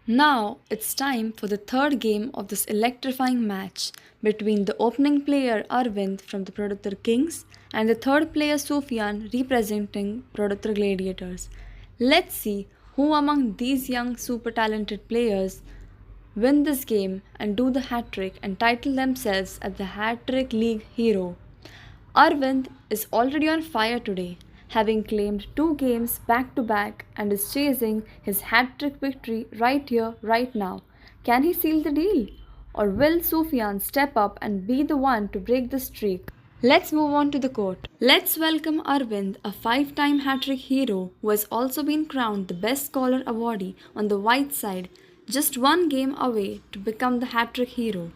Now it's time for the third game of this electrifying match between the opening player Arvind from the Prodottar Kings and the third player Sufyan representing Prodottar Gladiators. Let's see who among these young super talented players win this game and do the hat trick and title themselves as the Hat Trick League hero. Arvind is already on fire today, having claimed 2 games back to back and is chasing his hat trick victory right here, right now. Can he seal the deal? Or will Sufyan step up and be the one to break the streak? Let's move on to the court. Let's welcome Arvind, a 5-time hat trick hero who has also been crowned the best scholar awardee on the white side, just 1 game away to become the hat trick hero.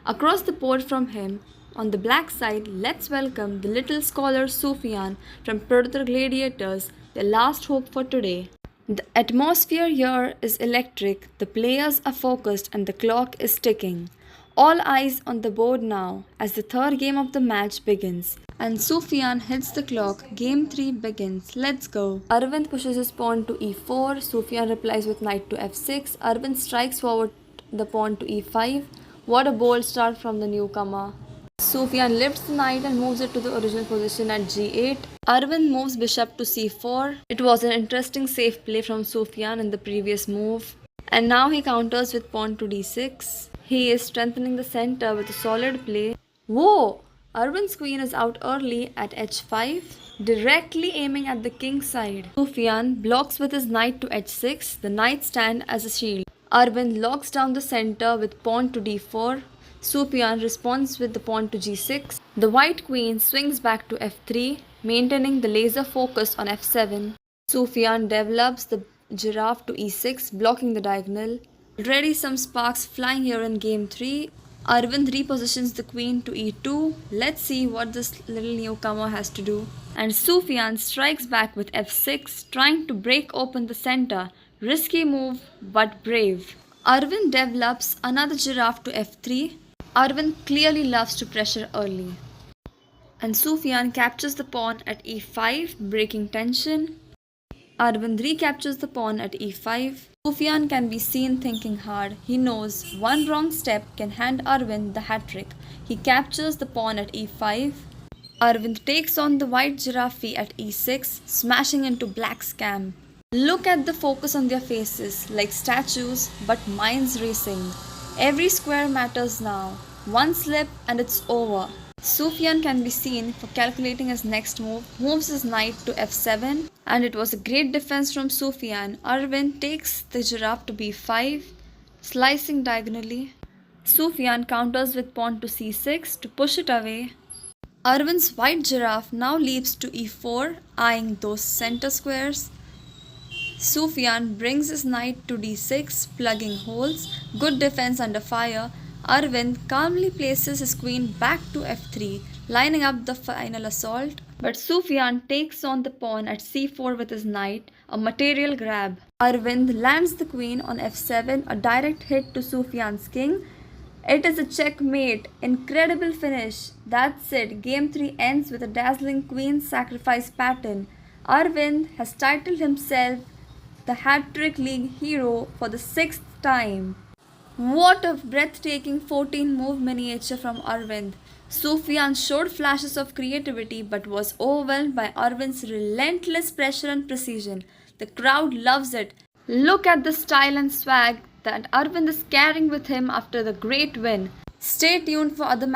Across the board from him, on the black side, let's welcome the little scholar Sufyan from Prodottar Gladiators, the last hope for today. The atmosphere here is electric, the players are focused and the clock is ticking. All eyes on the board now as the third game of the match begins. And Sufyan hits the clock, game 3 begins, let's go. Arvind pushes his pawn to e4, Sufyan replies with knight to f6, Arvind strikes forward the pawn to e5. What a bold start from the newcomer. Sufyan lifts the knight and moves it to the original position at g8. Arvind moves bishop to c4. It was an interesting safe play from Sufyan in the previous move. And now he counters with pawn to d6. He is strengthening the center with a solid play. Whoa! Arvind's queen is out early at h5, directly aiming at the king's side. Sufyan blocks with his knight to h6. The knight stands as a shield. Arvind locks down the center with pawn to d4. Sufyan responds with the pawn to g6. The white queen swings back to f3, maintaining the laser focus on f7. Sufyan develops the giraffe to e6, blocking the diagonal. Already some sparks flying here in game 3. Arvind repositions the queen to e2. Let's see what this little newcomer has to do. And Sufyan strikes back with f6, trying to break open the center. Risky move, but brave. Arvind develops another giraffe to f3. Arvind clearly loves to pressure early. And Sufyan captures the pawn at e5, breaking tension. Arvind recaptures the pawn at e5. Sufyan can be seen thinking hard. He knows one wrong step can hand Arvind the hat trick. He captures the pawn at e5. Arvind takes on the white giraffe at e6, smashing into black's camp. Look at the focus on their faces, like statues, but minds racing. Every square matters now. One slip and it's over. Sufyan can be seen for calculating his next move, moves his knight to f7, and it was a great defense from Sufyan. Arvind takes the giraffe to b5, slicing diagonally. Sufyan counters with pawn to c6 to push it away. Arvind's white giraffe now leaps to e4, eyeing those center squares. Sufyan brings his knight to d6, plugging holes. Good defense under fire. Arvind calmly places his queen back to f3, lining up the final assault. But Sufyan takes on the pawn at c4 with his knight, a material grab. Arvind lands the queen on f7, a direct hit to Sufyan's king. It is a checkmate. Incredible finish. That's it. Game 3 ends with a dazzling queen sacrifice pattern. Arvind has titled himself the Hat Trick League hero for the 6th time. What a breathtaking 14-move miniature from Arvind. Sufyan showed flashes of creativity but was overwhelmed by Arvind's relentless pressure and precision. The crowd loves it. Look at the style and swag that Arvind is carrying with him after the great win. Stay tuned for other matches.